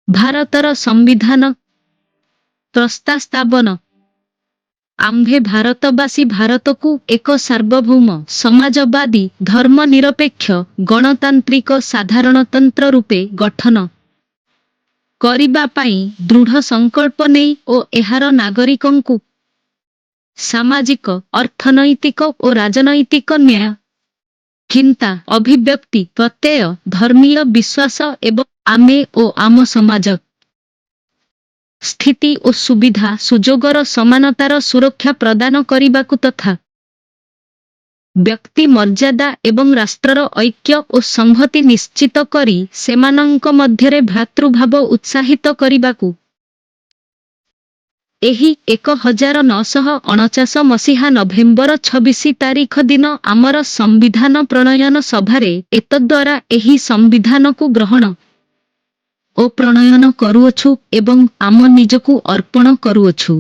ଭାରତର ସମ୍ବିଧାନ ପ୍ରସ୍ତାବନା ଆମ୍ଭେ ଭାରତବାସୀ ଭାରତକୁ ଏକ ସାର୍ବଭୌମ ସମାଜବାଦୀ ଧର୍ମନିରପେକ୍ଷ ଗଣତାନ୍ତ୍ରିକ ସାଧାରଣତନ୍ତ୍ର ରୂପେ ଗଠନ କରିବା ପାଇଁ ଦୃଢ଼ ସଂକଳ୍ପ ନେଇ ଓ ଏହାର ନାଗରିକଙ୍କୁ ସାମାଜିକ ଅର୍ଥନୈତିକ ଓ ରାଜନୈତିକ ନ୍ୟାୟ ଚିନ୍ତା ଅଭିବ୍ୟକ୍ତି ପ୍ରତ୍ୟୟ ଧର୍ମୀୟ ବିଶ୍ୱାସ ଏବଂ ଆମେ ଓ ଆମ ସମାଜ ସ୍ଥିତି ଓ ସୁବିଧା ସୁଯୋଗର ସମାନତାର ସୁରକ୍ଷା ପ୍ରଦାନ କରିବାକୁ ତଥା ବ୍ୟକ୍ତି ମର୍ଯ୍ୟାଦା ଏବଂ ରାଷ୍ଟ୍ରର ଐକ୍ୟ ଓ ସଂହତି ନିଶ୍ଚିତ କରି ସେମାନଙ୍କ ମଧ୍ୟରେ ଭ୍ରାତୃଭାବ ଉତ୍ସାହିତ କରିବାକୁ ଏହି 1949 ମସିହା ନଭେମ୍ବର 26 ତାରିଖ ଦିନ ଆମର ସମ୍ବିଧାନ ପ୍ରଣୟନ ସଭାରେ ଏତଦ୍ୱାରା ଏହି ସମ୍ବିଧାନକୁ ଗ୍ରହଣ ଓ ପ୍ରଣୟନ କରୁଅଛୁ ଏବଂ ଆମ ନିଜକୁ ଅର୍ପଣ କରୁଅଛୁ।